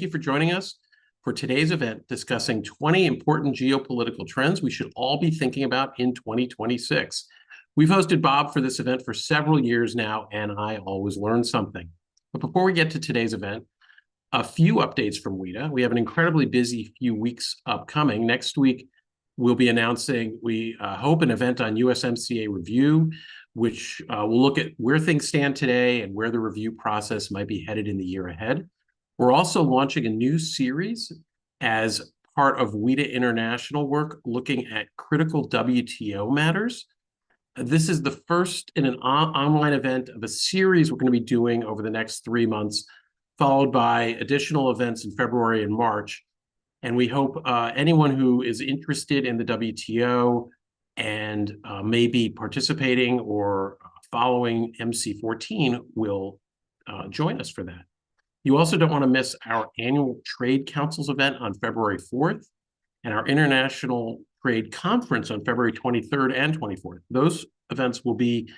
you for joining us for today's event discussing 20 important geopolitical trends we should all be thinking about in 2026. We've hosted Bob for this event for several years now, and I always learn something. But before we get to today's event, a few updates from WITA. We have an incredibly busy few weeks upcoming. Next week, we'll be announcing, we hope, an event on USMCA review, which will look at where things stand today and where the review process might be headed in the year ahead. We're also launching a new series as part of WITA International work looking at critical WTO matters. This is the first in an online event of a series we're going to be doing over the next 3 months, followed by additional events in February and March. And we hope anyone who is interested in the WTO and may be participating or following MC14 will join us for that. You also don't want to miss our annual Trade Councils event on February 4th and our International Trade Conference on February 23rd and 24th. Those events will be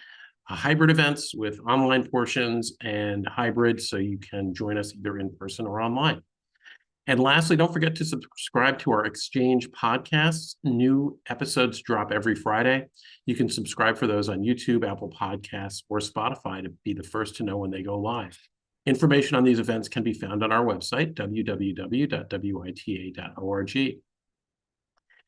hybrid events with online portions and hybrid, so you can join us either in person or online. And lastly, don't forget to subscribe to our Exchange podcasts. New episodes drop every Friday. You can subscribe for those on YouTube, Apple Podcasts, or Spotify to be the first to know when they go live. Information on these events can be found on our website, www.wita.org.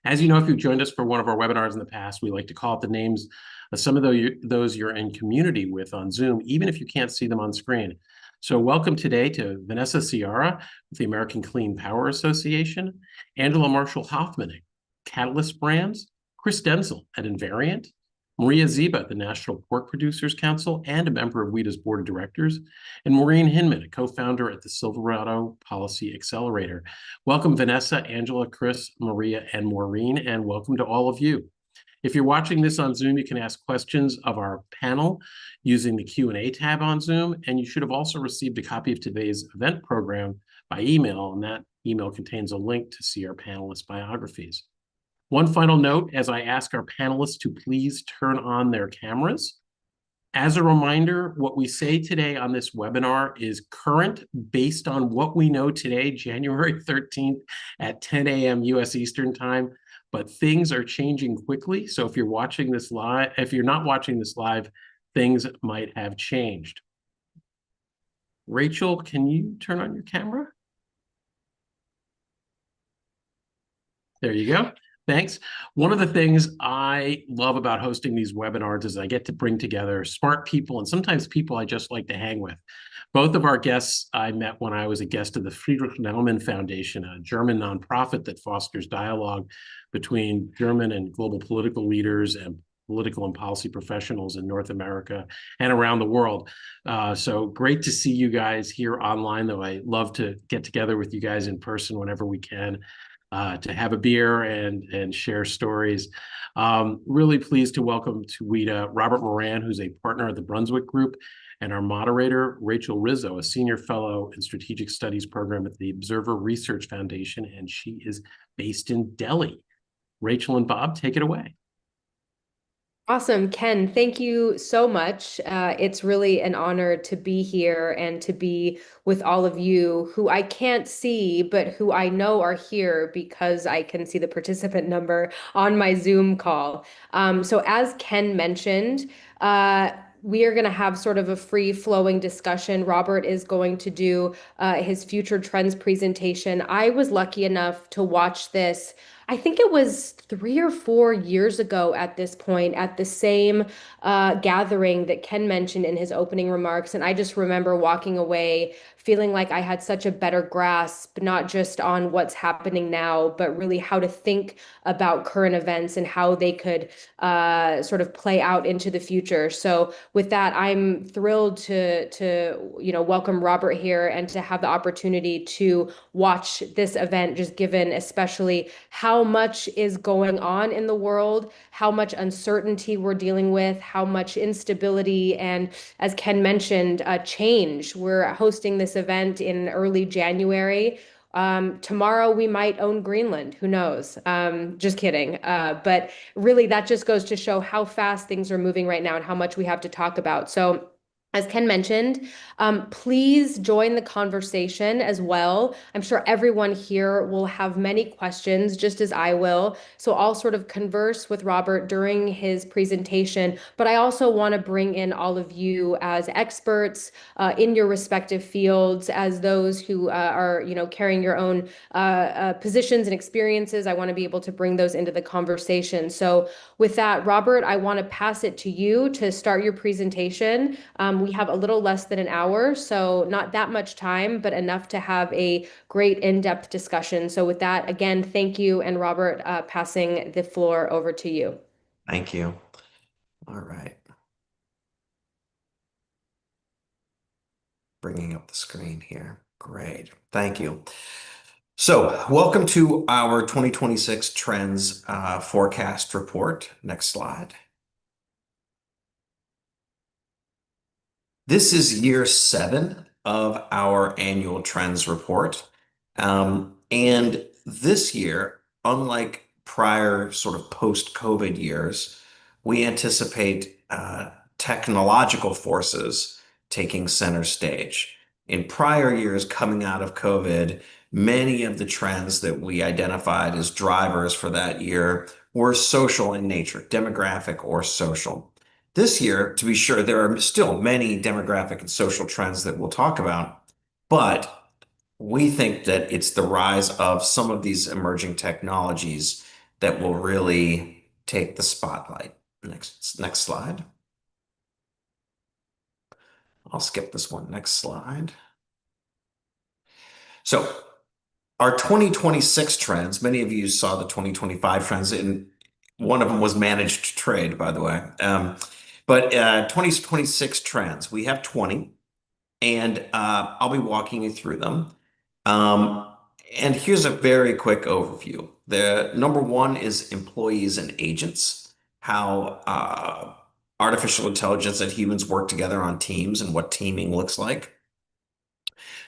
As you know, if you've joined us for one of our webinars in the past, we like to call out the names of some of those you're in community with on Zoom, even if you can't see them on screen. So welcome today to Vanessa Ciara with the American Clean Power Association, Angela Marshall-Hoffman at Catalyst Brands, Chris Denzel at Invariant, Maria Ziba at the National Pork Producers Council and a member of WITA's board of directors, and Maureen Hinman, a co-founder at the Silverado Policy Accelerator. Welcome, Vanessa, Angela, Chris, Maria, and Maureen, and welcome to all of you. If you're watching this on Zoom, you can ask questions of our panel using the Q&A tab on Zoom, and you should have also received a copy of today's event program by email, and that email contains a link to see our panelists' biographies. One final note, as I ask our panelists to please turn on their cameras. As a reminder, what we say today on this webinar is current based on what we know today, January 13th at 10 a.m. U.S. Eastern Time, but things are changing quickly. So if you're watching this live, if you're not watching this live, things might have changed. Rachel, can you turn on your camera? There you go. Thanks. One of the things I love about hosting these webinars is I get to bring together smart people and sometimes people I just like to hang with. Both of our guests I met when I was a guest of the Friedrich Naumann Foundation, a German nonprofit that fosters dialogue between German and global political leaders and political and policy professionals in North America and around the world. So great to see you guys here online, though I love to get together with you guys in person whenever we can. To have a beer and share stories. Really pleased to welcome to WITA Robert Moran, who's a partner at the Brunswick Group, and our moderator, Rachel Rizzo, a senior fellow in strategic studies program at the Observer Research Foundation, and she is based in Delhi. Rachel and Bob, take it away. Awesome, Ken. Thank you so much. It's really an honor to be here and to be with all of you who I can't see, but who I know are here because I can see the participant number on my Zoom call. So as Ken mentioned, we are going to have sort of a free-flowing discussion. Robert is going to do his future trends presentation. I was lucky enough to watch this. I think it was 3 or 4 years ago at this point at the same gathering that Ken mentioned in his opening remarks. And I just remember walking away feeling like I had such a better grasp, not just on what's happening now, but really how to think about current events and how they could sort of play out into the future. So with that, I'm thrilled to welcome Robert here and to have the opportunity to watch this event, just given especially how much is going on in the world, how much uncertainty we're dealing with, how much instability, and as Ken mentioned, change. We're hosting this event in early January. Tomorrow we might own Greenland. Who knows? Just kidding. But really, that just goes to show how fast things are moving right now and how much we have to talk about. So As Ken mentioned, please join the conversation as well. I'm sure everyone here will have many questions, just as I will. So I'll sort of converse with Robert during his presentation, but I also want to bring in all of you as experts in your respective fields, as those who are, carrying your own positions and experiences. I want to be able to bring those into the conversation. So with that, Robert, I want to pass it to you to start your presentation. We have a little less than an hour, so not that much time, but enough to have a great in-depth discussion. So with that, again, thank you. And Robert, passing the floor over to you. Thank you. All right. Bringing up the screen here. Great. Thank you. So welcome to our 2026 Trends Forecast Report. Next slide. This is year 7 of our annual trends report. And this year, unlike prior sort of post-COVID years, we anticipate technological forces taking center stage. In prior years, coming out of COVID, many of the trends that we identified as drivers for that year were social in nature, demographic or social. This year, to be sure, there are still many demographic and social trends that we'll talk about, but we think that it's the rise of some of these emerging technologies that will really take the spotlight. Next slide. I'll skip this one. Next slide. So our 2026 trends, many of you saw the 2025 trends, and one of them was managed trade, by the way. But 2026 trends, we have 20, and I'll be walking you through them. And here's a very quick overview. The number one is employees and agents, how artificial intelligence and humans work together on teams and what teaming looks like.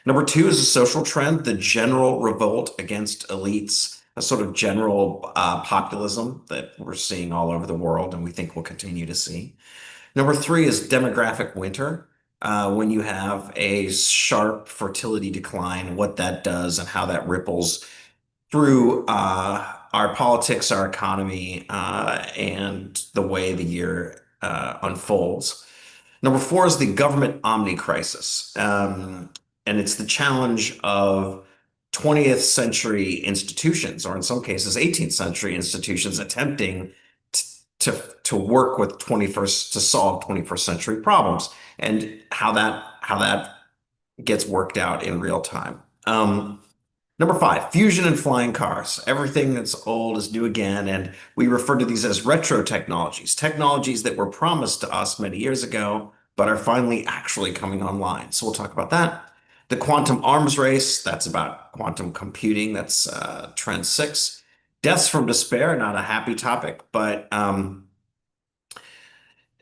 Number two is a social trend, the general revolt against elites, a sort of general populism that we're seeing all over the world and we think we'll continue to see. Number three is demographic winter, when you have a sharp fertility decline, what that does and how that ripples through our politics, our economy, and the way the year unfolds. Number four is the government omni-crisis. And it's the challenge of 20th century institutions, or in some cases, 18th century institutions attempting to work with 21st to solve 21st century problems, and how that gets worked out in real time. Number five, fusion and flying cars. Everything that's old is new again, and we refer to these as retro technologies, technologies that were promised to us many years ago, but are finally actually coming online. So we'll talk about that. The quantum arms race, that's about quantum computing. That's trend 6. Deaths from despair, not a happy topic, but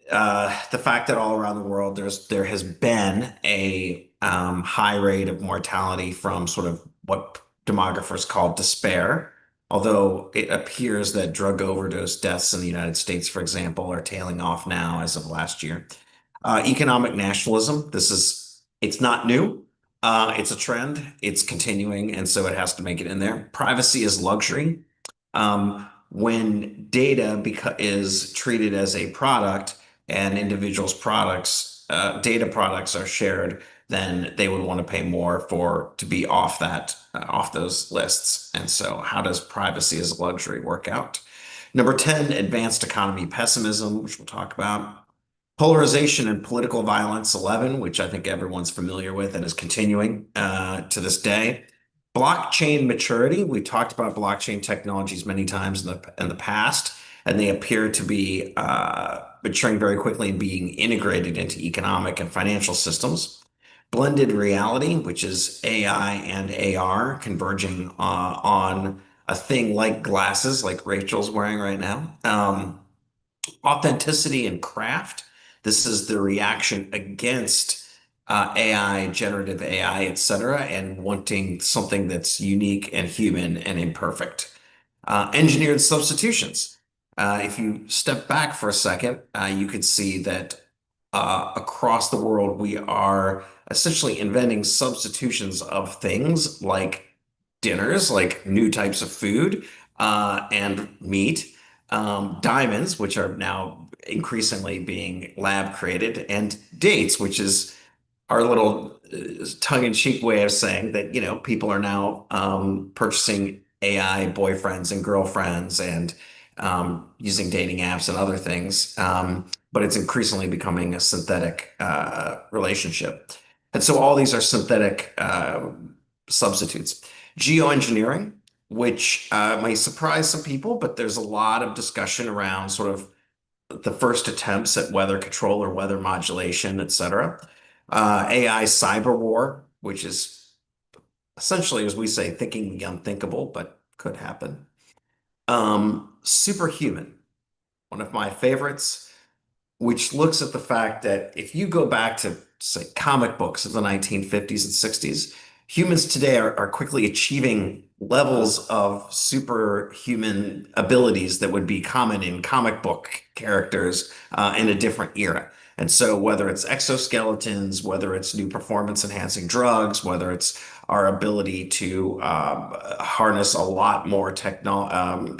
the fact that all around the world there has been a high rate of mortality from sort of what demographers call despair, although it appears that drug overdose deaths in the United States, for example, are tailing off now as of last year. Economic nationalism, it's not new. It's a trend. It's continuing, and so it has to make it in there. Privacy is luxury. When data is treated as a product and individuals' data products are shared, then they would want to pay more to be off those lists. And so how does privacy as a luxury work out? Number 10, advanced economy pessimism, which we'll talk about. Polarization and political violence, 11, which I think everyone's familiar with and is continuing to this day. Blockchain maturity. We talked about blockchain technologies many times in the past, and they appear to be maturing very quickly and being integrated into economic and financial systems. Blended reality, which is AI and AR converging on a thing like glasses, like Rachel's wearing right now. Authenticity and craft. This is the reaction against AI, generative AI, et cetera, and wanting something that's unique and human and imperfect. Engineered substitutions. If you step back for a second, you could see that across the world, we are essentially inventing substitutions of things like dinners, like new types of food, and meat, diamonds, which are now increasingly being lab created, and dates, which is our little tongue-in-cheek way of saying that, people are now purchasing AI boyfriends and girlfriends and using dating apps and other things. But it's increasingly becoming a synthetic relationship. And so all these are synthetic substitutes. Geoengineering, which may surprise some people, but there's a lot of discussion around sort of the first attempts at weather control or weather modulation, et cetera. AI cyber war, which is essentially, as we say, thinking the unthinkable, but could happen. Superhuman, one of my favorites, which looks at the fact that if you go back to, say, comic books of the 1950s and 60s, humans today are quickly achieving levels of superhuman abilities that would be common in comic book characters in a different era. And so, whether it's exoskeletons, whether it's new performance enhancing drugs, whether it's our ability to harness a lot more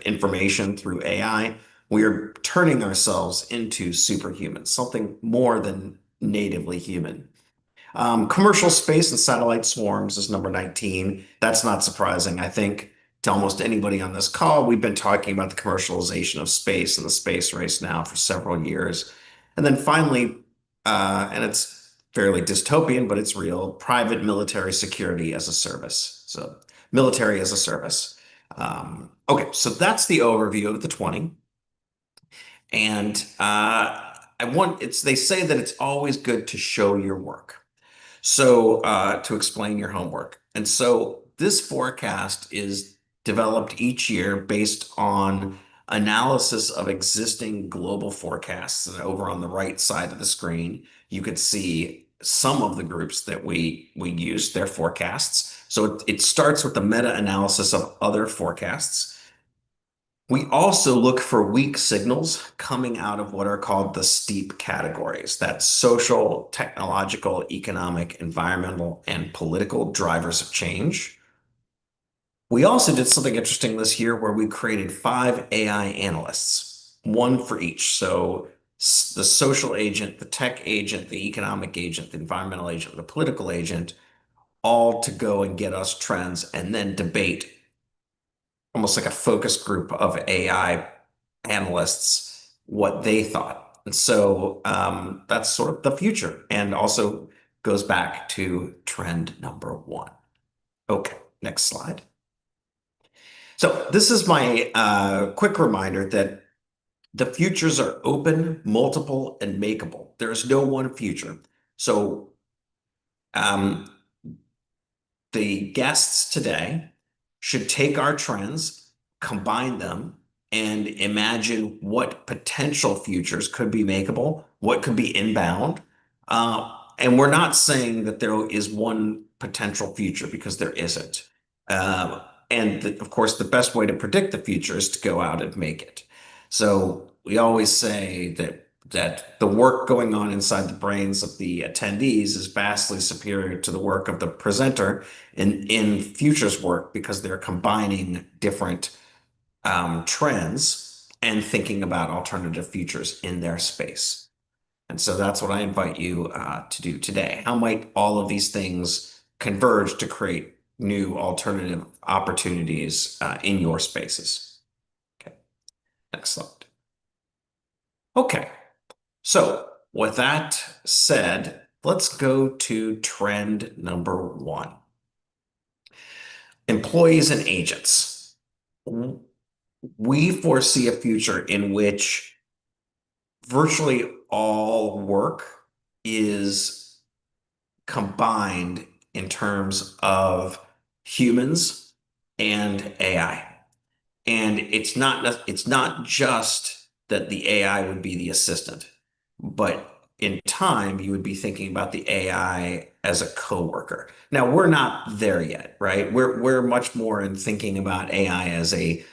information through AI, we are turning ourselves into superhumans, something more than natively human. Commercial space and satellite swarms is number 19. That's not surprising. I think to almost anybody on this call, we've been talking about the commercialization of space and the space race now for several years. And then finally, and it's fairly dystopian, but it's real, private military security as a service. So military as a service. Okay, so that's the overview of the 20. And they say that it's always good to show your work. So to explain your homework. And so this forecast is developed each year based on analysis of existing global forecasts. And over on the right side of the screen, you could see some of the groups that we use, their forecasts. So it starts with the meta-analysis of other forecasts. We also look for weak signals coming out of what are called the steep categories. That's social, technological, economic, environmental, and political drivers of change. We also did something interesting this year where we created 5 AI analysts, one for each. So the social agent, the tech agent, the economic agent, the environmental agent, the political agent, all to go and get us trends and then debate, almost like a focus group of AI analysts, what they thought. And so that's sort of the future and also goes back to trend number 1. Okay, next slide. So this is my quick reminder that the futures are open, multiple, and makeable. There is no one future. So the guests today should take our trends, combine them, and imagine what potential futures could be makeable, what could be inbound. And we're not saying that there is one potential future because there isn't. Of course, the best way to predict the future is to go out and make it. So we always say that the work going on inside the brains of the attendees is vastly superior to the work of the presenter in futures work because they're combining different trends and thinking about alternative futures in their space. And so that's what I invite you to do today. How might all of these things converge to create new alternative opportunities in your spaces? Okay, next slide. Okay, so with that said, let's go to trend number 1. Employees and agents. We foresee a future in which virtually all work is combined in terms of humans and AI. And it's not just that the AI would be the assistant, but in time you would be thinking about the AI as a coworker. Now we're not there yet, right? We're much more in thinking about AI as a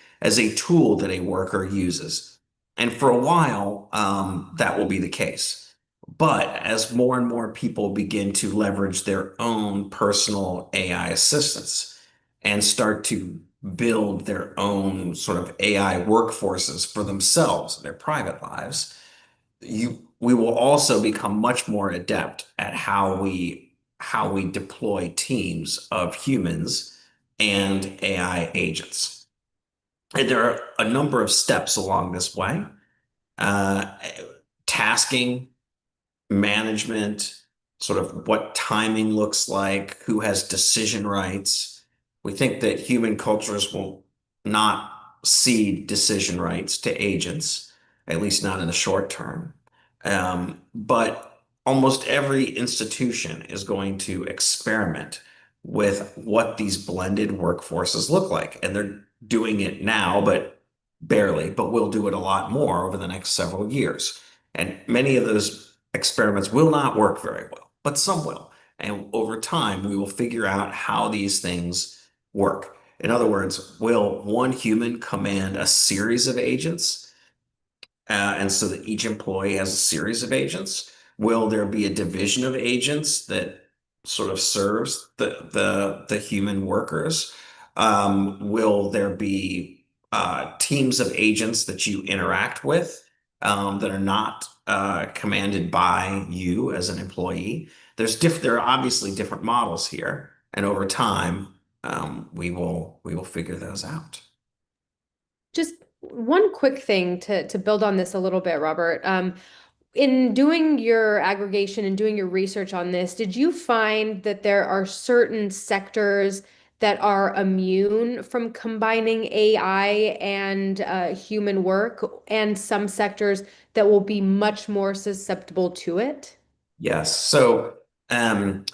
tool that a worker uses. And for a while, that will be the case. But as more and more people begin to leverage their own personal AI assistants and start to build their own sort of AI workforces for themselves in their private lives, we will also become much more adept at how we deploy teams of humans and AI agents. And there are a number of steps along this way. Uh, Tasking, management, sort of what timing looks like, who has decision rights. We think that human cultures will not cede decision rights to agents, at least not in the short term. But almost every institution is going to experiment with what these blended workforces look like. And they're doing it now, but barely, but we'll do it a lot more over the next several years. And many of those experiments will not work very well, but some will. And over time, we will figure out how these things work. In other words, will one human command a series of agents? And so that each employee has a series of agents? Will there be a division of agents that sort of serves the human workers? Will there be teams of agents that you interact with that are not commanded by you as an employee? There are obviously different models here, and over time, we will figure those out. Just one quick thing to build on this a little bit, Robert. In doing your aggregation and doing your research on this, did you find that there are certain sectors that are immune from combining AI and human work, and some sectors that will be much more susceptible to it? Yes. So um,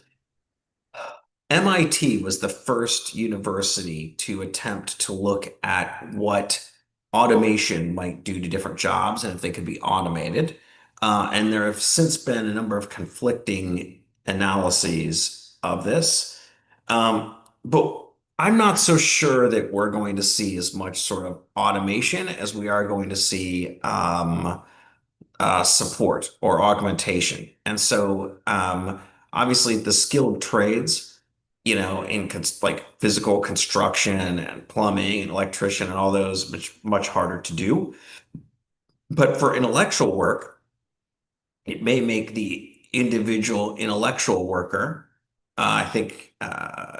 MIT was the first university to attempt to look at what automation might do to different jobs and if they could be automated. And there have since been a number of conflicting analyses of this. But I'm not so sure that we're going to see as much sort of automation as we are going to see support or augmentation. And so, obviously, the skilled trades, in like physical construction and plumbing and electrician and all those, much harder to do. But for intellectual work, it may make the individual intellectual worker, I think I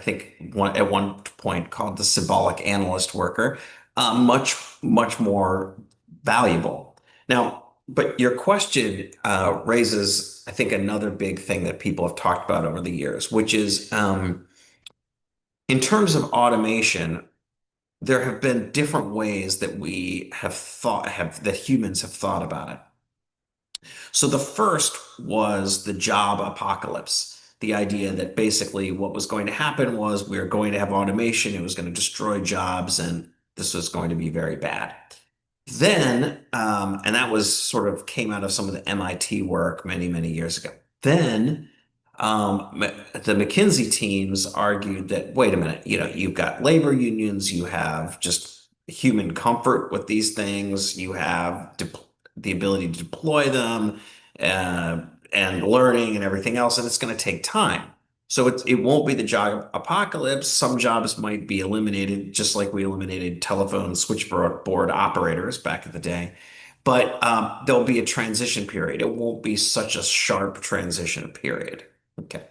think at one point called the symbolic analyst worker, much more valuable. Now, but your question raises, I think, another big thing that people have talked about over the years, which is in terms of automation, there have been different ways that we have thought have that humans have thought about it. So the first was the job apocalypse. The idea that basically what was going to happen was we were going to have automation, it was going to destroy jobs, and this was going to be very bad. Then, and that was sort of came out of some of the MIT work many, many years ago. Then, the McKinsey teams argued that, wait a minute, you've got labor unions, you have just human comfort with these things, you have the ability to deploy them, and learning and everything else, and it's going to take time. So it won't be the job apocalypse. Some jobs might be eliminated, just like we eliminated telephone switchboard operators back in the day. But there'll be a transition period. It won't be such a sharp transition period. Okay.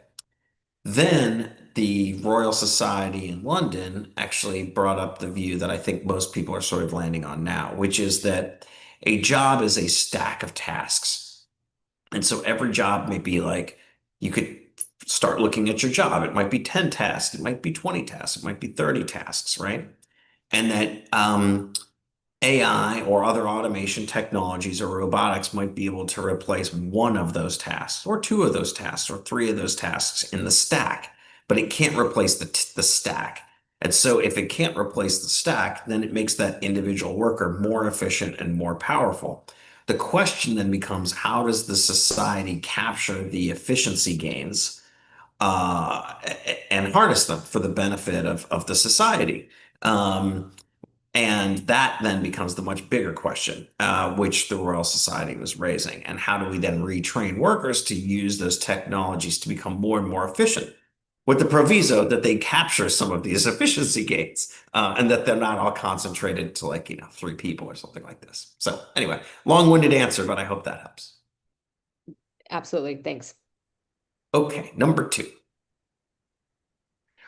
Then the Royal Society in London actually brought up the view that I think most people are sort of landing on now, which is that a job is a stack of tasks. And so every job may be like, you could start looking at your job. It might be 10 tasks, it might be 20 tasks, it might be 30 tasks, right? And that AI or other automation technologies or robotics might be able to replace one of those tasks, or two of those tasks, or three of those tasks in the stack, but it can't replace the stack. And so if it can't replace the stack, then it makes that individual worker more efficient and more powerful. The question then becomes, how does the society capture the efficiency gains and harness them for the benefit of the society? And that then becomes the much bigger question, which the Royal Society was raising. And how do we then retrain workers to use those technologies to become more and more efficient? With the proviso that they capture some of these efficiency gains, and that they're not all concentrated to, like, 3 people or something like this. So anyway, long-winded answer, but I hope that helps. Absolutely. Thanks. Okay, number 2.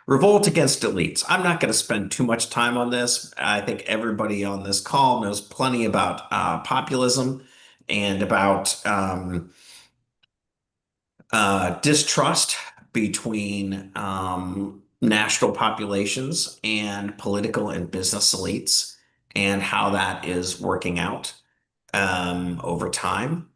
Revolt against elites. I'm not going to spend too much time on this. I think everybody on this call knows plenty about populism and about distrust between national populations and political and business elites, and how that is working out over time.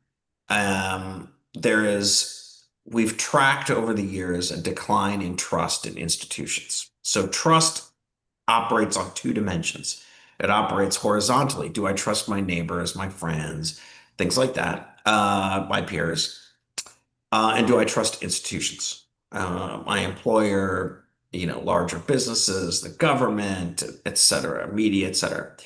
We've tracked over the years a decline in trust in institutions. So trust operates on 2 dimensions. It operates horizontally. Do I trust my neighbors, my friends, things like that, my peers? And do I trust institutions? My employer, larger businesses, the government, et cetera, media, et cetera.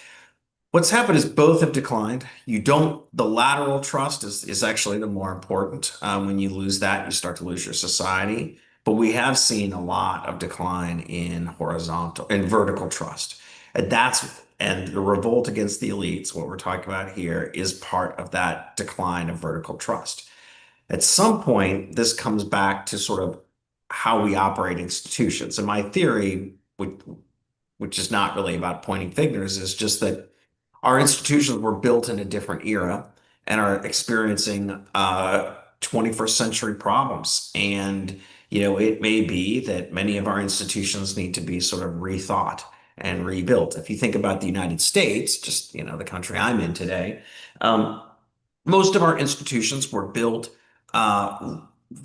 What's happened is both have declined. The lateral trust is actually the more important. When you lose that, you start to lose your society. But we have seen a lot of decline in horizontal and vertical trust. And the revolt against the elites, what we're talking about here, is part of that decline of vertical trust. At some point, this comes back to sort of how we operate institutions. And my theory, which is not really about pointing fingers, is just that our institutions were built in a different era and are experiencing 21st century problems. And, it may be that many of our institutions need to be sort of rethought and rebuilt. If you think about the United States, just, the country I'm in today, most of our institutions were built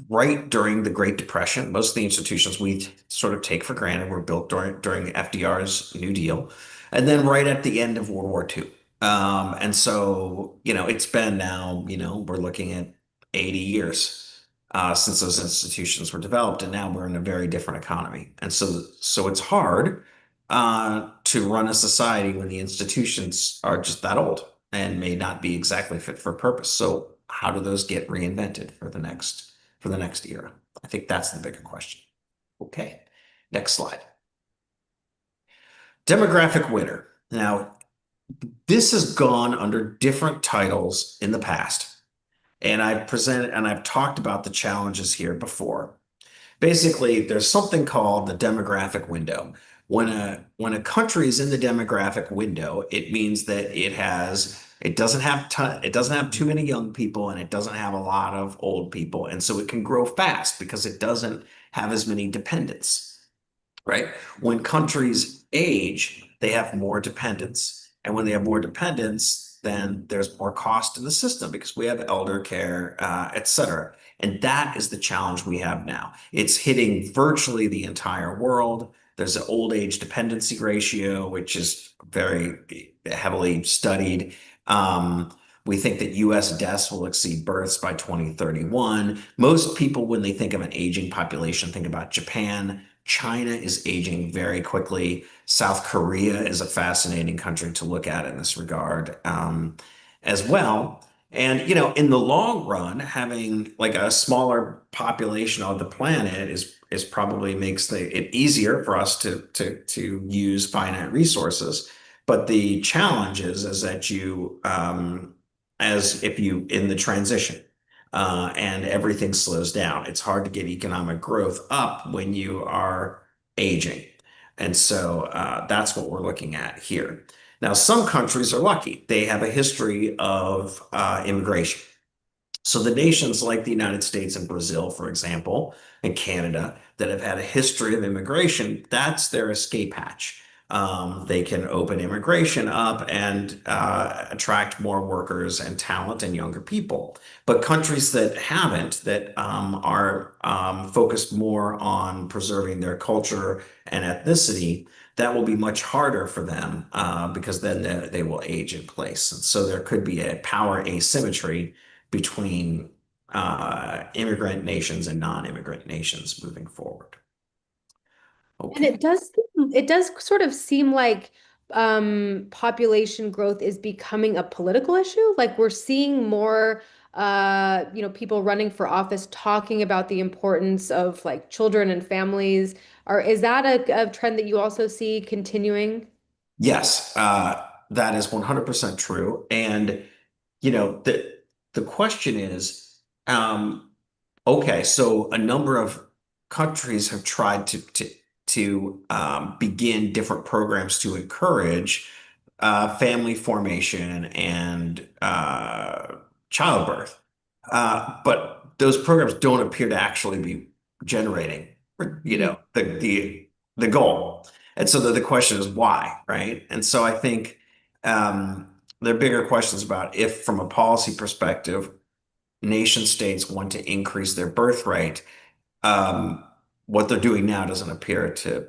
right during the Great Depression. Most of the institutions we sort of take for granted were built during FDR's New Deal, and then right at the end of World War II. And so, it's been now, we're looking at 80 years since those institutions were developed, and now we're in a very different economy. And so it's hard to run a society when the institutions are just that old and may not be exactly fit for purpose. So how do those get reinvented for the next era? I think that's the bigger question. Okay, next slide. Demographic winter. Now, this has gone under different titles in the past, and I've talked about the challenges here before. Basically, there's something called the demographic window. When a country is in the demographic window, it means that it doesn't have too many young people, and it doesn't have a lot of old people, and so it can grow fast because it doesn't have as many dependents, right? When countries age, they have more dependents, and when they have more dependents, then there's more cost in the system because we have elder care, et cetera. And that is the challenge we have now. It's hitting virtually the entire world. There's an old age dependency ratio, which is very heavily studied. We think that US deaths will exceed births by 2031. Most people, when they think of an aging population, think about Japan. China is aging very quickly. South Korea is a fascinating country to look at in this regard, as well. And, in the long run, having like a smaller population on the planet is probably makes it easier for us to use finite resources. But the challenge is that as if you in the transition, and everything slows down, it's hard to get economic growth up when you are aging. And so that's what we're looking at here. Now, some countries are lucky. They have a history of immigration. So the nations like the United States and Brazil, for example, and Canada, that have had a history of immigration, that's their escape hatch. They can open immigration up and attract more workers and talent and younger people. But countries that haven't, that are focused more on preserving their culture and ethnicity, that will be much harder for them because then they will age in place. And so there could be a power asymmetry between immigrant nations and non-immigrant nations moving forward. And Okay. it does sort of seem like population growth is becoming a political issue. Like we're seeing more people running for office talking about the importance of like children and families. Or is that a trend that you also see continuing? Yes, that is 100% true. And the question is, okay, so a number of countries have tried to begin different programs to encourage family formation and childbirth. But those programs don't appear to actually be generating, Mhm. the goal. And so the question is why, right? And so I think there are bigger questions about if, from a policy perspective, nation states want to increase their birth rate, um, what they're doing now doesn't appear to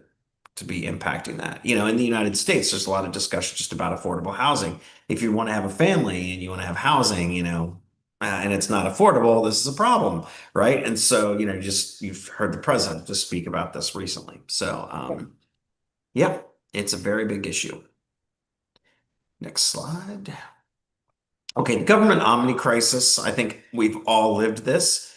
be impacting that. In the United States, there's a lot of discussion just about affordable housing. If you want to have a family and you want to have housing, and it's not affordable, this is a problem, right? And so, just you've heard the president just speak about this recently. So, yeah, it's a very big issue. Next slide. Okay, the government omni crisis. I think we've all lived this,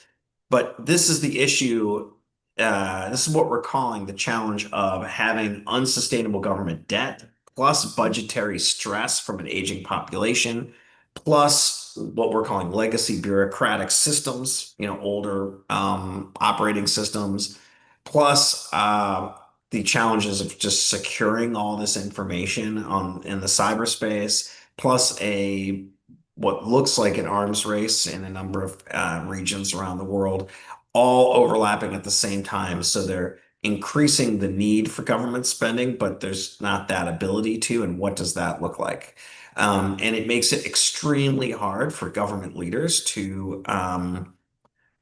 but this is the issue. This is what we're calling the challenge of having unsustainable government debt, plus budgetary stress from an aging population, plus what we're calling legacy bureaucratic systems, older operating systems, plus the challenges of just securing all this information in the cyberspace, plus a what looks like an arms race in a number of regions around the world, all overlapping at the same time. So they're increasing the need for government spending, but there's not that ability to. And what does that look like? And it makes it extremely hard for government leaders to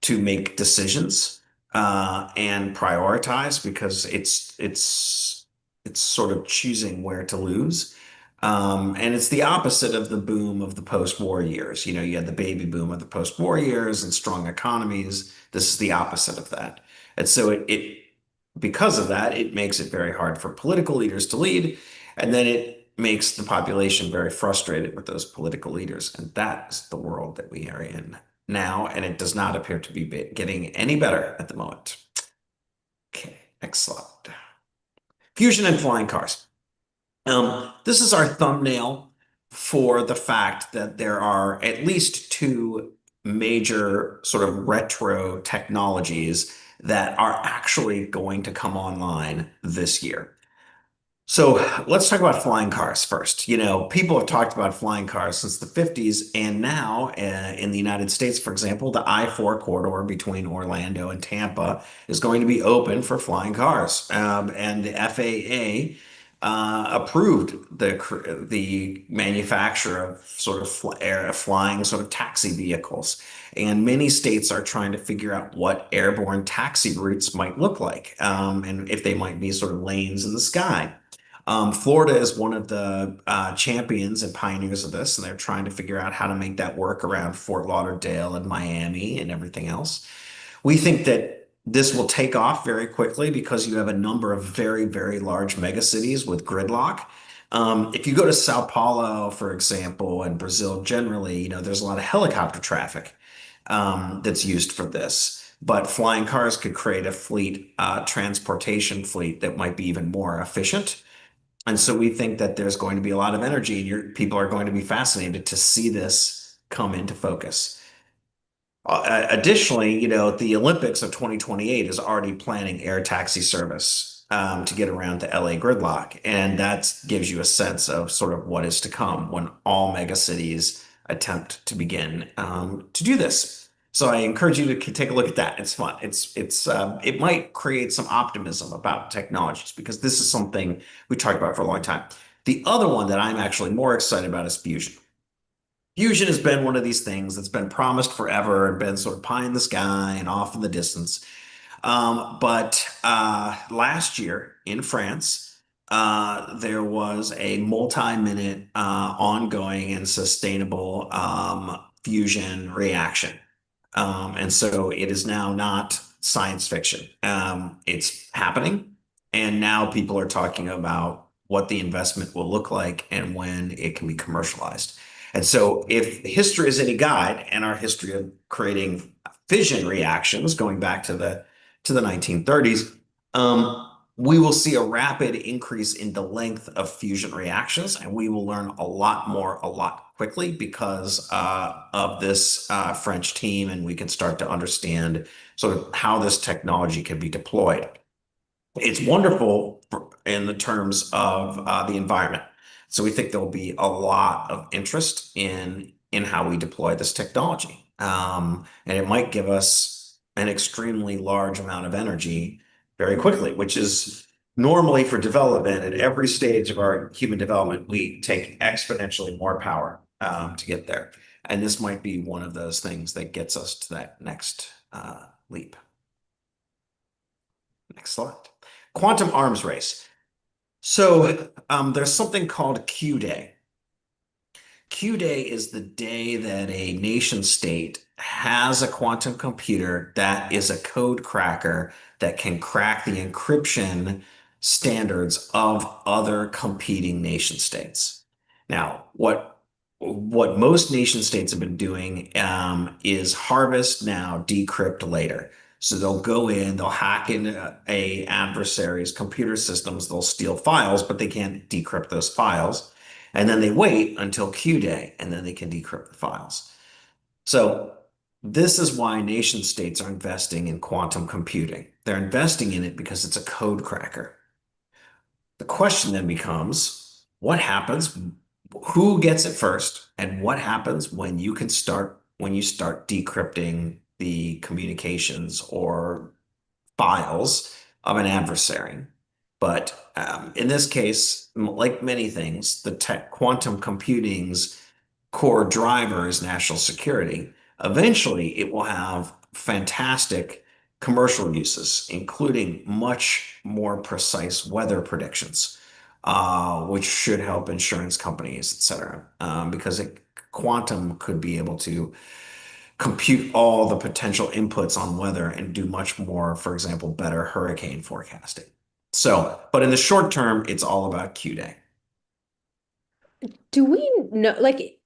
make decisions and prioritize because it's sort of choosing where to lose. And it's the opposite of the boom of the post-war years. You had the baby boom of the post-war years and strong economies. This is the opposite of that. And so it because of that, it makes it very hard for political leaders to lead. And then it makes the population very frustrated with those political leaders. And that is the world that we are in now. And it does not appear to be getting any better at the moment. Okay, next slide. Fusion and flying cars. This is our thumbnail for the fact that there are at least two major sort of retro technologies that are actually going to come online this year. So let's talk about flying cars first. People have talked about flying cars since the 50s, and now in the United States, for example, the I-4 corridor between Orlando and Tampa is going to be open for flying cars. And the FAA approved the manufacture of sort of flying sort of taxi vehicles. And many states are trying to figure out what airborne taxi routes might look like, and if they might be sort of lanes in the sky. Florida is one of the champions and pioneers of this, and they're trying to figure out how to make that work around Fort Lauderdale and Miami and everything else. We think that this will take off very quickly because you have a number of very, very large megacities with gridlock. If you go to Sao Paulo, for example, and Brazil generally, there's a lot of helicopter traffic that's used for this. But flying cars could create a fleet, transportation fleet that might be even more efficient. And so we think that there's going to be a lot of energy, and people are going to be fascinated to see this come into focus. Additionally, the Olympics of 2028 is already planning air taxi service to get around to LA gridlock. And that gives you a sense of sort of what is to come when all megacities attempt to begin to do this. So I encourage you to take a look at that. It's fun. It might create some optimism about technologies because this is something we talked about for a long time. The other one that I'm actually more excited about is fusion. Fusion has been one of these things that's been promised forever and been sort of pie in the sky and off in the distance. But last year in France, there was a multi-minute ongoing and sustainable fusion reaction. And so it is now not science fiction. It's happening. And now people are talking about what the investment will look like and when it can be commercialized. And so if history is any guide, and our history of creating fission reactions going back to the 1930s, we will see a rapid increase in the length of fusion reactions, and we will learn a lot more a lot quickly because of this French team, and we can start to understand sort of how this technology can be deployed. It's wonderful in the terms of the environment. So we think there will be a lot of interest in how we deploy this technology. And it might give us an extremely large amount of energy very quickly, which is normally for development at every stage of our human development, we take exponentially more power to get there. And this might be one of those things that gets us to that next leap. Next slide. Quantum arms race. So there's something called Q Day. Q Day is the day that a nation state has a quantum computer that is a code cracker that can crack the encryption standards of other competing nation states. Now, what most nation states have been doing is harvest now, decrypt later. So they'll go in, they'll hack into a adversary's computer systems, they'll steal files, but they can't decrypt those files. And then they wait until Q Day, and then they can decrypt the files. So this is why nation states are investing in quantum computing. They're investing in it because it's a code cracker. The question then becomes, what happens? Who gets it first? And what happens when you start decrypting the communications or files of an adversary? But in this case, like many things, the quantum computing's core driver is national security. Eventually, it will have fantastic commercial uses, including much more precise weather predictions, which should help insurance companies, et cetera, because quantum could be able to compute all the potential inputs on weather and do much more, for example, better hurricane forecasting. So, but in the short term, it's all about Q Day. Do we know, like,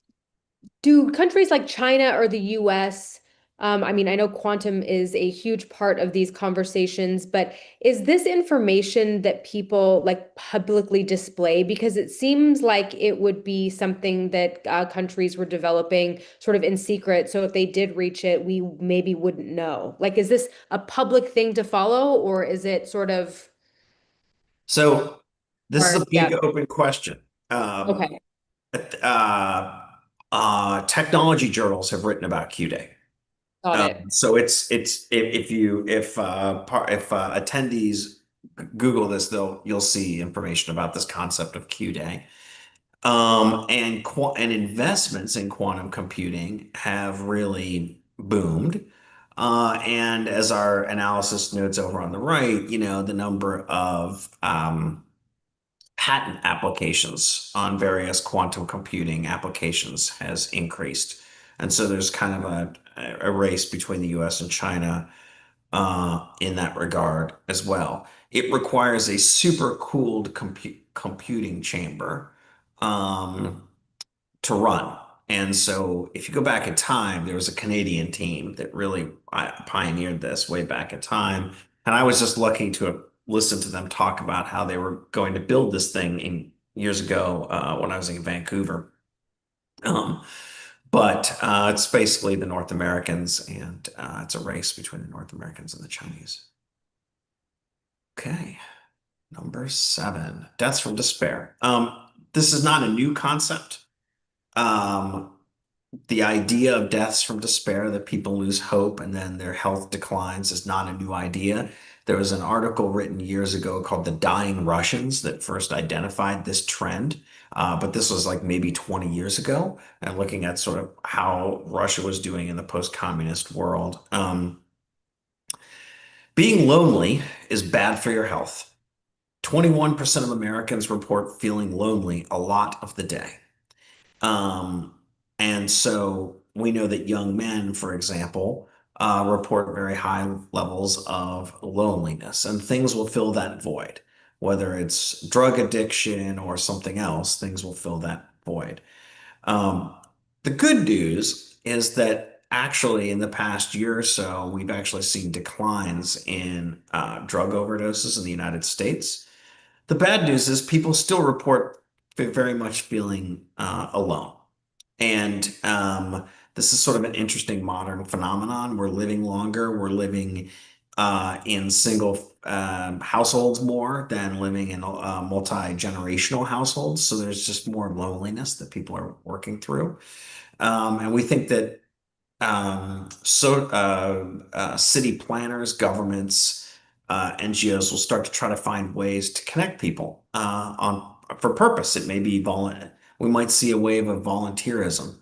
do countries like China or the US, I mean, I know quantum is a huge part of these conversations, but is this information that people like publicly display? Because it seems like it would be something that countries were developing sort of in secret. So if they did reach it, we maybe wouldn't know. Like, is this a public thing to follow, or is it sort of, So this is or a yeah, big open question. Um, okay, Technology journals have written about Q Day. got it. So it's if attendees Google this, you'll see information about this concept of Q Day. And investments in quantum computing have really boomed. And as our analysis notes over on the right, the number of patent applications on various quantum computing applications has increased. And so there's kind of a race between the US and China in that regard as well. It requires a super cooled computing chamber to run. And so if you go back in time, there was a Canadian team that really pioneered this way back in time. And I was just lucky to have listened to them talk about how they were going to build this thing years ago when I was in Vancouver. Um, but it's basically the North Americans, and it's a race between the North Americans and the Chinese. Okay, number 7, deaths from despair. This is not a new concept. Um, the idea of deaths from despair, that people lose hope and then their health declines, is not a new idea. There was an article written years ago called The Dying Russians that first identified this trend. But this was like maybe 20 years ago, and looking at sort of how Russia was doing in the post-communist world. Being lonely is bad for your health. 21% of Americans report feeling lonely a lot of the day. Um, and so we know that young men, for example, report very high levels of loneliness, and things will fill that void. whether it's drug addiction or something else, things will fill that void. Um, the good news is that actually in the past year or so, we've actually seen declines in drug overdoses in the United States. The bad news is people still report very much feeling alone. And this is sort of an interesting modern phenomenon. We're living longer. We're living in single households more than living in multi-generational households. So there's just more loneliness that people are working through. And we think that city planners, governments, NGOs will start to try to find ways to connect people on for purpose. It may be we might see a wave of volunteerism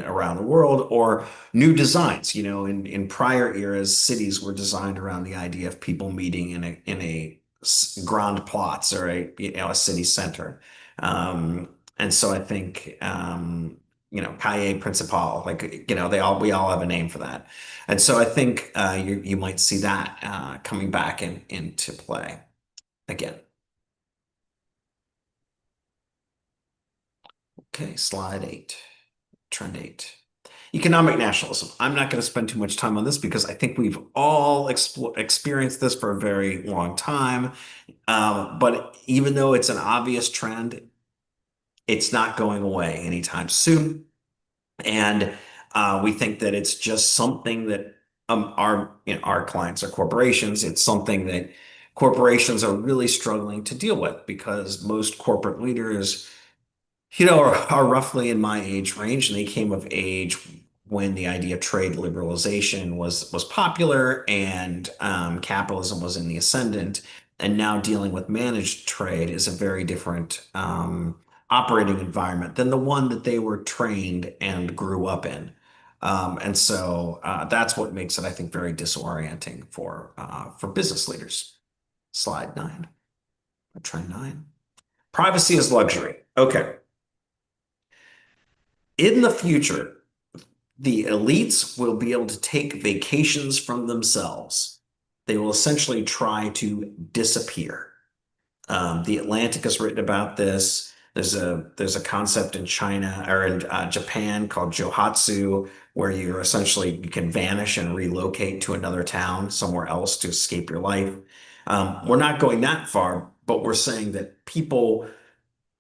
around the world or new designs. You know, in prior eras, cities were designed around the idea of people meeting in a grand place or a city center. And so I think calle principal, like, we all have a name for that. And so I think you might see that coming back into play again. Okay, slide 8, trend 8. Economic nationalism. I'm not going to spend too much time on this because I think we've all experienced this for a very long time. But even though it's an obvious trend, it's not going away anytime soon. And we think that it's just something that our clients are corporations. It's something that corporations are really struggling to deal with because most corporate leaders, are roughly in my age range, and they came of age when the idea of trade liberalization was popular and capitalism was in the ascendant. And now dealing with managed trade is a very different operating environment than the one that they were trained and grew up in. And so that's what makes it, I think, very disorienting for business leaders. Slide 9, trend 9. Privacy is luxury. Okay. In the future, the elites will be able to take vacations from themselves. They will essentially try to disappear. The Atlantic has written about this. There's a concept in China or in Japan called Johatsu, where you can vanish and relocate to another town somewhere else to escape your life. We're not going that far, but we're saying that people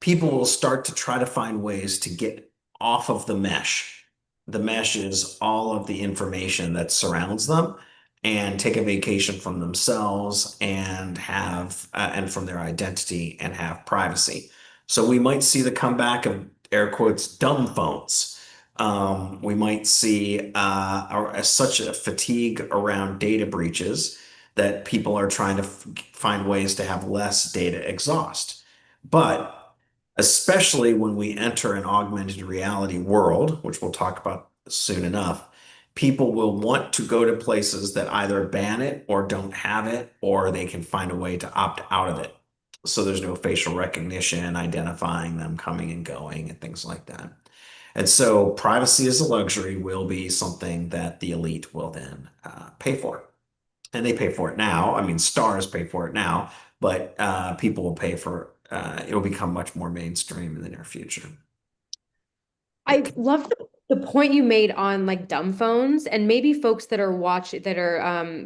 will start to try to find ways to get off of the mesh. The mesh is all of the information that surrounds them and take a vacation from themselves and from their identity and have privacy. So we might see the comeback of air quotes dumb phones. We might see such a fatigue around data breaches that people are trying to find ways to have less data exhaust. But especially when we enter an augmented reality world, which we'll talk about soon enough, people will want to go to places that either ban it or don't have it, or they can find a way to opt out of it. So there's no facial recognition identifying them coming and going and things like that. And so privacy as a luxury will be something that the elite will then pay for. And they pay for it now. I mean, stars pay for it now, but people will pay for it will become much more mainstream in the near future. I love the point you made on like dumb phones, and maybe folks that are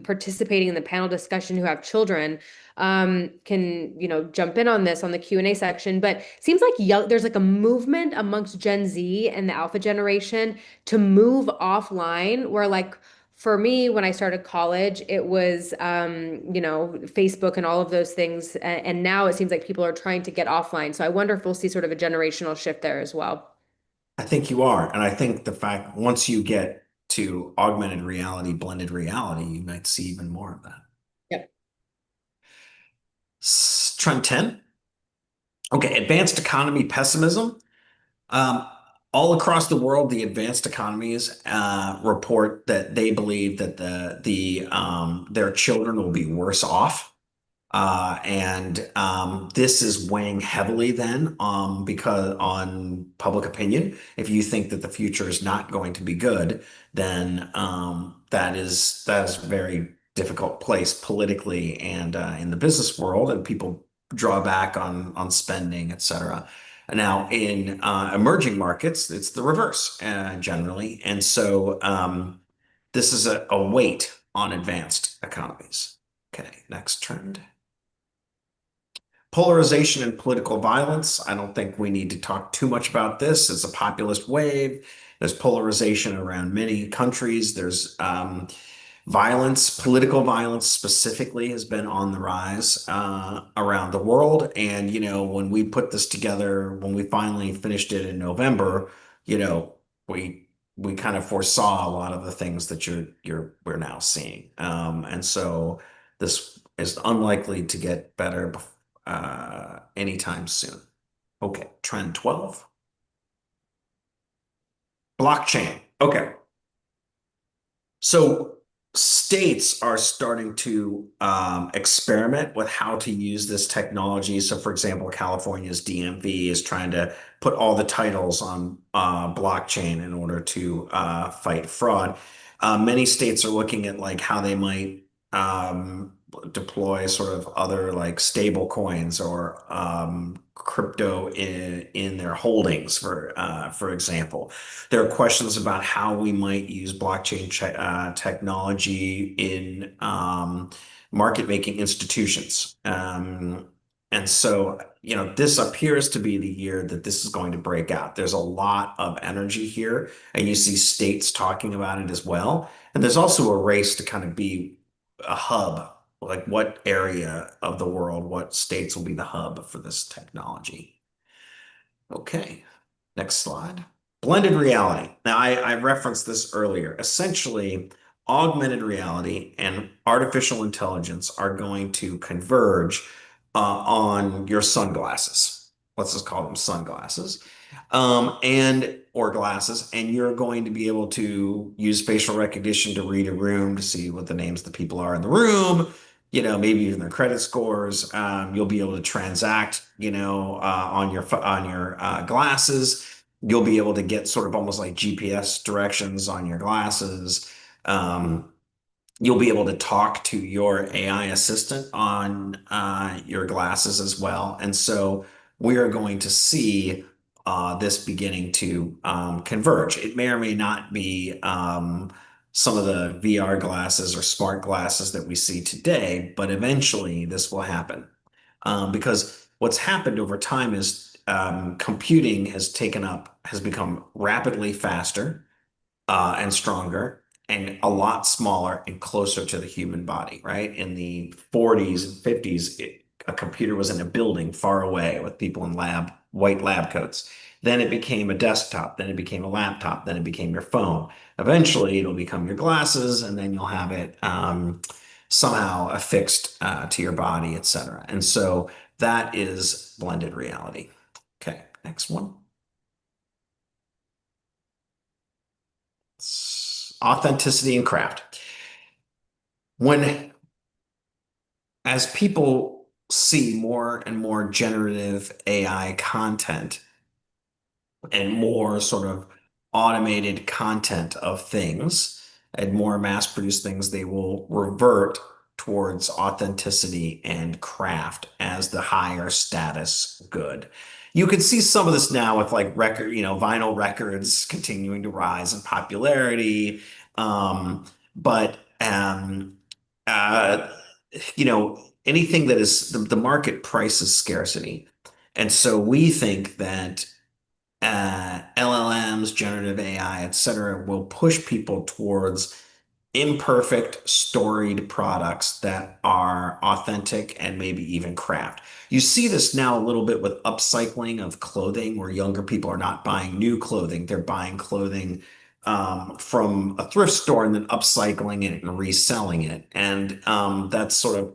participating in the panel discussion who have children can jump in on this on the Q&A section. But it seems like there's like a movement amongst Gen Z and the Alpha generation to move offline, where like for me, when I started college, it was, Facebook and all of those things. And now it seems like people are trying to get offline. So I wonder if we'll see sort of a generational shift there as well. I think you are. And I think the fact once you get to augmented reality, blended reality, you might see even more of that. Yep. Trend 10. Okay, advanced economy pessimism. All across the world, the advanced economies report that they believe that their children will be worse off. And this is weighing heavily then because on public opinion. If you think that the future is not going to be good, then that is a very difficult place politically and in the business world, and people draw back on spending, et cetera. Now, in emerging markets, it's the reverse generally. And so this is a weight on advanced economies. Okay, next trend. Polarization and political violence. I don't think we need to talk too much about this. It's a populist wave. There's polarization around many countries. There's violence, political violence specifically, has been on the rise around the world. And, when we put this together, when we finally finished it in November, you know, we we kind of foresaw a lot of the things that we're now seeing. And so this is unlikely to get better anytime soon. Okay, trend 12. Blockchain. Okay. So states are starting to experiment with how to use this technology. So, for example, California's DMV is trying to put all the titles on blockchain in order to fight fraud. Many states are looking at like how they might deploy sort of other like stable coins or crypto in their holdings, for example. There are questions about how we might use blockchain technology in market making institutions. And so, this appears to be the year that this is going to break out. There's a lot of energy here, and you see states talking about it as well. And there's also a race to kind of be a hub, like what area of the world, what states will be the hub for this technology. Okay, next slide. Blended reality. Now, I referenced this earlier. Essentially, augmented reality and artificial intelligence are going to converge on your sunglasses. Let's just call them sunglasses, and or glasses, and you're going to be able to use facial recognition to read a room to see what the names of the people are in the room. Maybe even their credit scores. You'll be able to transact, on your glasses. You'll be able to get sort of almost like GPS directions on your glasses. You'll be able to talk to your AI assistant on your glasses as well. And so we are going to see this beginning to converge. It may or may not be some of the VR glasses or smart glasses that we see today, but eventually this will happen. Because what's happened over time is computing has become rapidly faster and stronger and a lot smaller and closer to the human body, right? In the 40s and 50s, a computer was in a building far away with people in white lab coats. Then it became a desktop, then it became a laptop, then it became your phone. Eventually, it'll become your glasses, and then you'll have it somehow affixed to your body, etc. And so that is blended reality. Okay, next one. Authenticity and craft. As people see more and more generative AI content and more sort of automated content of things and more mass-produced things, they will revert towards authenticity and craft as the higher status good. You can see some of this now with like vinyl records continuing to rise in popularity. But uh, anything that is the market prices scarcity. And so we think that LLMs, generative AI, et cetera, will push people towards imperfect, storied products that are authentic and maybe even craft. You see this now a little bit with upcycling of clothing, where younger people are not buying new clothing. They're buying clothing from a thrift store and then upcycling it and reselling it. And that's sort of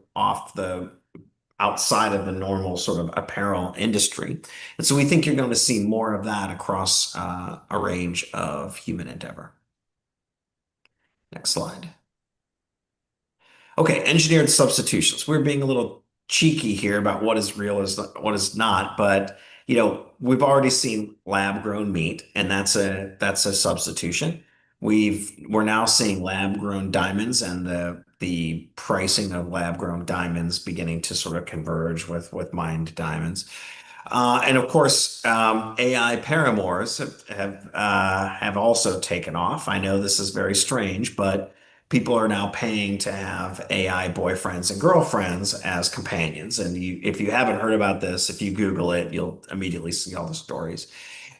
outside of the normal sort of apparel industry. And so we think you're going to see more of that across a range of human endeavor. Next slide. Okay, engineered substitutions. We're being a little cheeky here about what is real and what is not, but we've already seen lab-grown meat, and that's a substitution. We're now seeing lab-grown diamonds, and the the pricing of lab-grown diamonds beginning to sort of converge with mined diamonds. And of course, AI paramours have also taken off. I know this is very strange, but people are now paying to have AI boyfriends and girlfriends as companions. And if you haven't heard about this, if you Google it, you'll immediately see all the stories.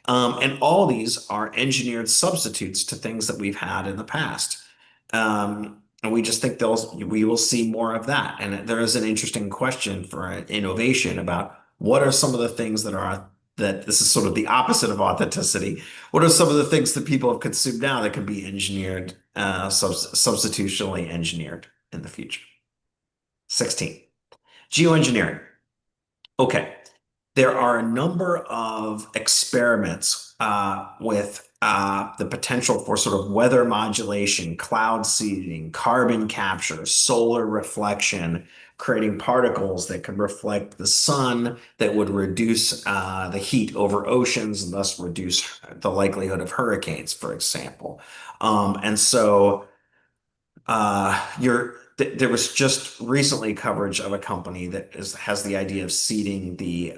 And all these are engineered substitutes to things that we've had in the past. And we just think we will see more of that. And there is an interesting question for innovation about what are some of the things that this is sort of the opposite of authenticity. What are some of the things that people have consumed now that could be engineered, substitutionally engineered in the future? 16. Geoengineering. Okay. There are a number of experiments with the potential for sort of weather modulation, cloud seeding, carbon capture, solar reflection, creating particles that could reflect the sun that would reduce the heat over oceans and thus reduce the likelihood of hurricanes, for example. And so there was just recently coverage of a company that has the idea of seeding the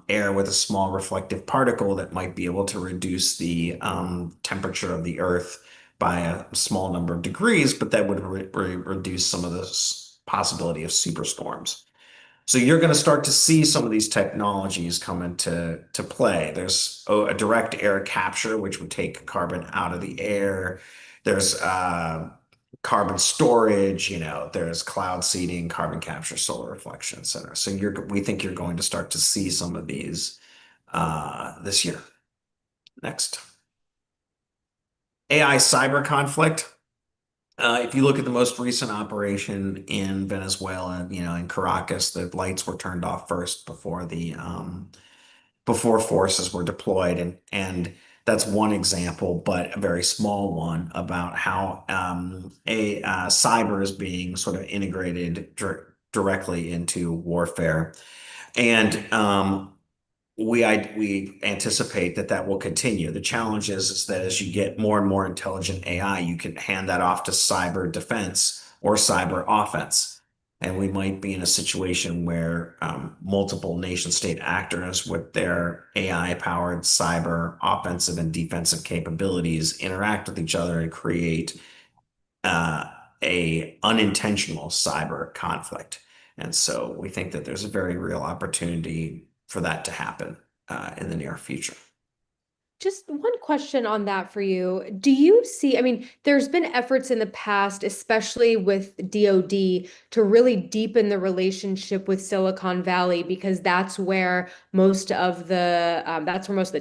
air with a small reflective particle that might be able to reduce the temperature of the Earth by a small number of degrees, but that would reduce some of the possibility of superstorms. So you're going to start to see some of these technologies come into play. There's a direct air capture, which would take carbon out of the air. There's carbon storage, there's cloud seeding, carbon capture, solar reflection, et cetera. So we think you're going to start to see some of these this year. Next. AI cyber conflict. If you look at the most recent operation in Venezuela, in Caracas, the lights were turned off first before forces were deployed, and that's one example, but a very small one about how cyber is being sort of integrated directly into warfare, and we anticipate that will continue. The challenge is that as you get more and more intelligent AI, you can hand that off to cyber defense or cyber offense. And we might be in a situation where multiple nation state actors with their AI-powered cyber offensive and defensive capabilities interact with each other and create a unintentional cyber conflict. And so we think that there's a very real opportunity for that to happen in the near future. Just one question on that for you. Do you see, I mean, there's been efforts in the past, especially with DoD, to really deepen the relationship with Silicon Valley because that's where most of the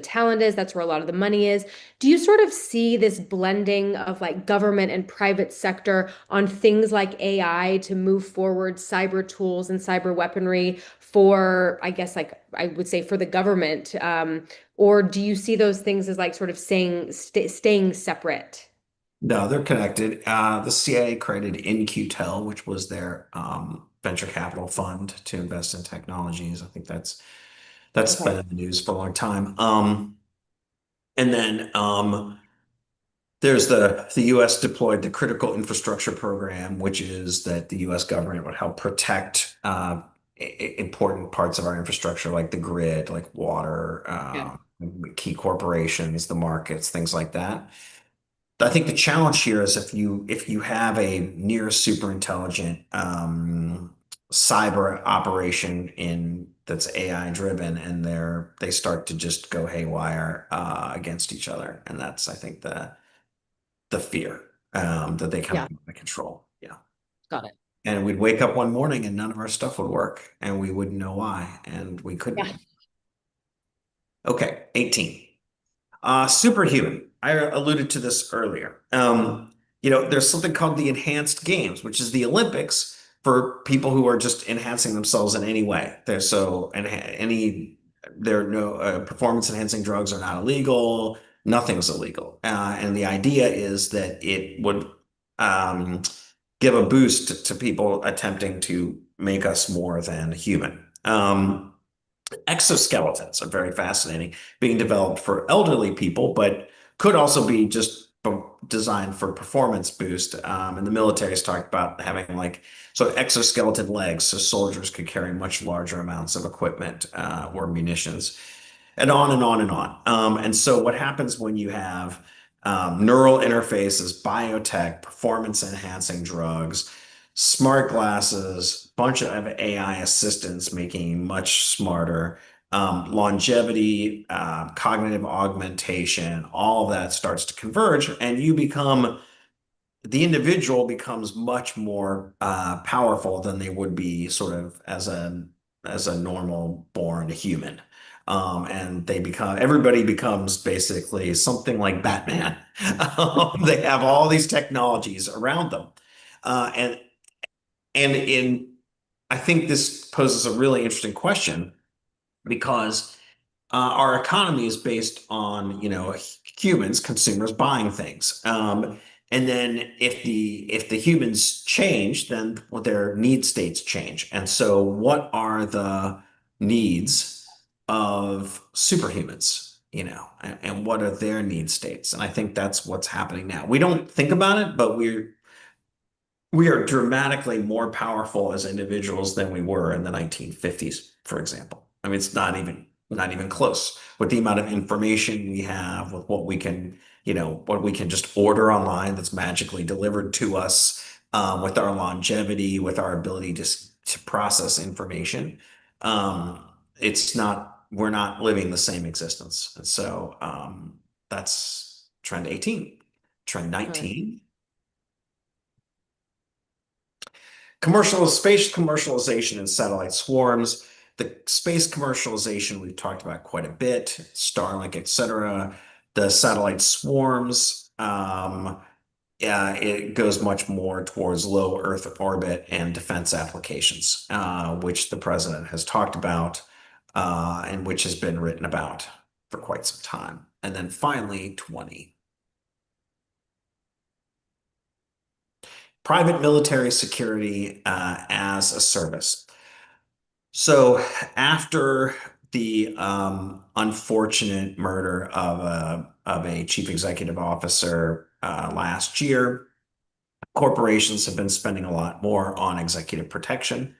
talent is, that's where a lot of the money is. Do you sort of see this blending of like government and private sector on things like AI to move forward cyber tools and cyber weaponry for, I guess, like I would say for the government? Or do you see those things as like sort of staying separate? No, they're connected. The CIA created In-Q-Tel, which was their venture capital fund to invest in technologies. I think that's Okay. been in the news for a long time. And then there's the U.S. deployed the Critical Infrastructure Program, which is that the U.S. government would help protect important parts of our infrastructure, like the grid, like water, Yeah. key corporations, the markets, things like that. I think the challenge here is if you have a near super intelligent cyber operation that's AI driven, and they start to just go haywire against each other, and that's I think the fear that they come Yeah. out of control. Yeah. Got it. And we'd wake up one morning and none of our stuff would work, and we wouldn't know why, and we couldn't. Yeah. Okay, 18. Superhuman. I alluded to this earlier. There's something called the enhanced games, which is the Olympics for people who are just enhancing themselves in any way. There are no performance enhancing drugs are not illegal. Nothing's illegal. And the idea is that it would give a boost to people attempting to make us more than human. Exoskeletons are very fascinating, being developed for elderly people, but could also be just designed for performance boost. And the military's talked about having like sort of exoskeleton legs so soldiers could carry much larger amounts of equipment or munitions, and on and on and on. And so what happens when you have neural interfaces, biotech, performance enhancing drugs, smart glasses, bunch of AI assistants making you much smarter, longevity, cognitive augmentation, all of that starts to converge, and the individual becomes much more powerful than they would be sort of as a normal born human. And everybody becomes basically something like Batman. They have all these technologies around them. And I think this poses a really interesting question because our economy is based on, humans, consumers buying things. And then if the humans change, then their need states change. And so what are the needs of superhumans, and what are their need states? And I think that's what's happening now. We don't think about it, but we are dramatically more powerful as individuals than we were in the 1950s, for example. I mean, it's not even close with the amount of information we have, with what we can just order online that's magically delivered to us, with our longevity, with our ability to process information. We're not living the same existence. And so that's trend 18. Trend 19. Space commercialization and satellite swarms. The space commercialization we've talked about quite a bit, Starlink, etc. The satellite swarms, it goes much more towards low Earth orbit and defense applications, which the president has talked about, and which has been written about for quite some time. And then finally, 20. Private military security as a service. So after the unfortunate murder of a chief executive officer last year, corporations have been spending a lot more on executive protection.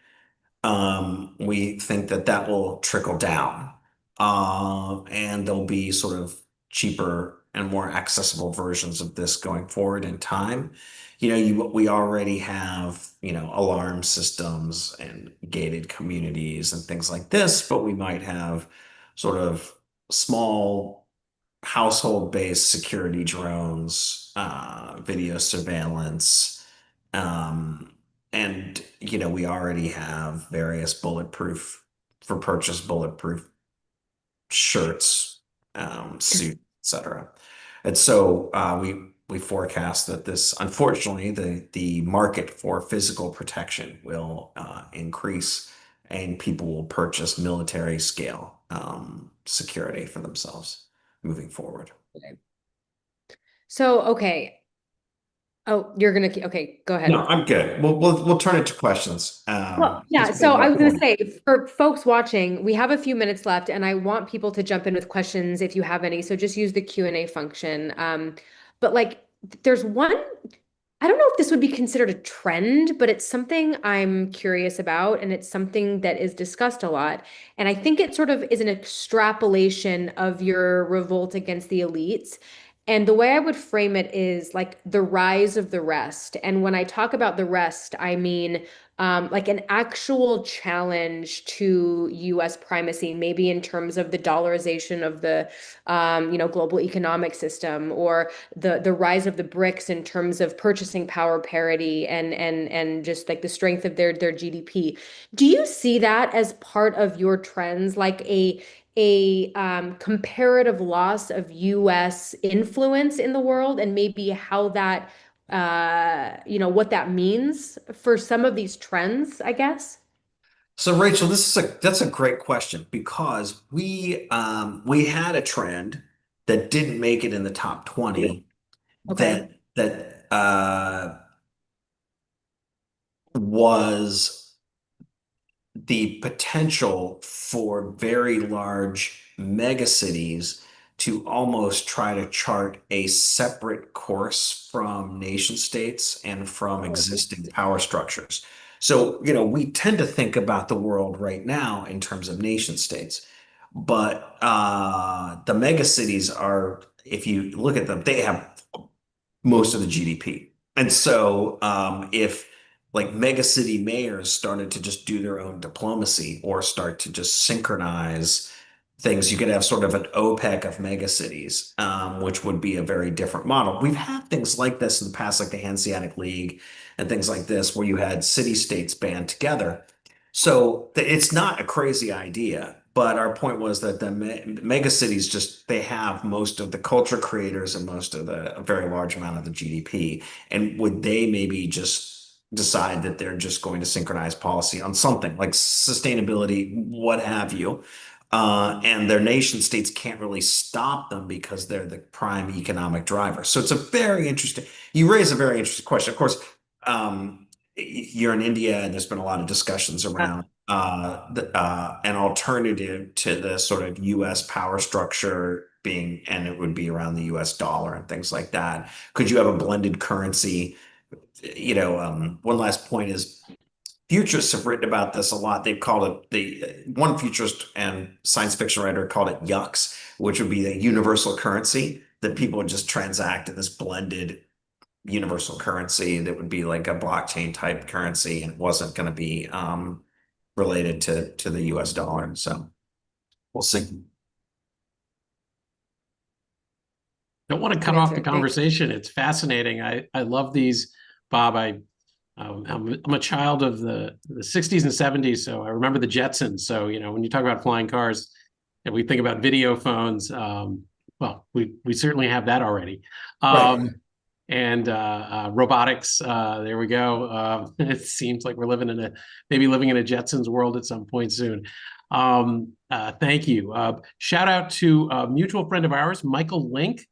We think that will trickle down, and there'll be sort of cheaper and more accessible versions of this going forward in time. We already have, alarm systems and gated communities and things like this, but we might have sort of small household-based security drones, video surveillance, and we already have various bulletproof shirts, suits, etc. And so we forecast that unfortunately, the market for physical protection will increase, and people will purchase military scale security for themselves moving forward. So, okay. Oh, okay, go ahead. No, I'm good. We'll turn it to questions. Well, yeah, so I was going to say, for folks watching, we have a few minutes left, and I want people to jump in with questions if you have any. So just use the Q&A function. But like, there's one, I don't know if this would be considered a trend, but it's something I'm curious about, and it's something that is discussed a lot. And I think it sort of is an extrapolation of your revolt against the elites. And the way I would frame it is like the rise of the rest. And when I talk about the rest, I mean like an actual challenge to U.S. primacy, maybe in terms of the dollarization of the global economic system, or the rise of the BRICS in terms of purchasing power parity and just like the strength of their GDP. Do you see that as part of your trends, like a comparative loss of U.S. influence in the world, and maybe how that what that means for some of these trends, I guess? So Rachel, that's a great question, because we had a trend that didn't make it in the top 20 Okay. that was the potential for very large megacities to almost try to chart a separate course from nation states and from existing power structures. So, we tend to think about the world right now in terms of nation states, but the megacities are, if you look at them, they have most of the GDP. And so, if like megacity mayors started to just do their own diplomacy or start to just synchronize things, you could have sort of an OPEC of megacities, which would be a very different model. We've had things like this in the past, like the Hanseatic League and things like this, where you had city states band together. So it's not a crazy idea, but our point was that the mega cities just they have most of the culture creators and most of a very large amount of the GDP. And would they maybe just decide that they're just going to synchronize policy on something like sustainability, what have you? And their nation states can't really stop them because they're the prime economic driver. So it's a very interesting, you raise a very interesting question. Of course, you're in India, and there's been a lot of discussions around an alternative to the sort of U.S. power structure being, and it would be around the U.S. dollar and things like that. Could you have a blended currency? One last point is futurists have written about this a lot. They've called it one futurist and science fiction writer called it yucks, which would be the universal currency that people would just transact in this blended universal currency that would be like a blockchain type currency and wasn't going to be related to the US dollar. So we'll see. Don't want to cut off the conversation. It's fascinating. I love these, Bob. I'm a child of the 60s and 70s, so I remember the Jetsons. So, when you talk about flying cars and we think about video phones, well, we certainly have that already. Right. And robotics, there we go. It seems like we're maybe living in a Jetsons world at some point soon. Thank you. Shout out to a mutual friend of ours, Michael Link,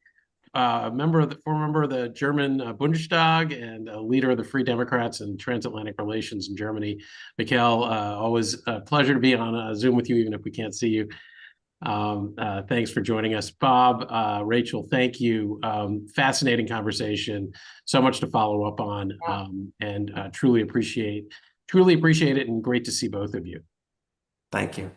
former member of the German Bundestag and a leader of the Free Democrats and transatlantic relations in Germany. Mikhail, always a pleasure to be on Zoom with you, even if we can't see you. Thanks for joining us. Bob, Rachel, thank you. Fascinating conversation. So much to follow up on, and truly appreciate it, and great to see both of you. Thank you.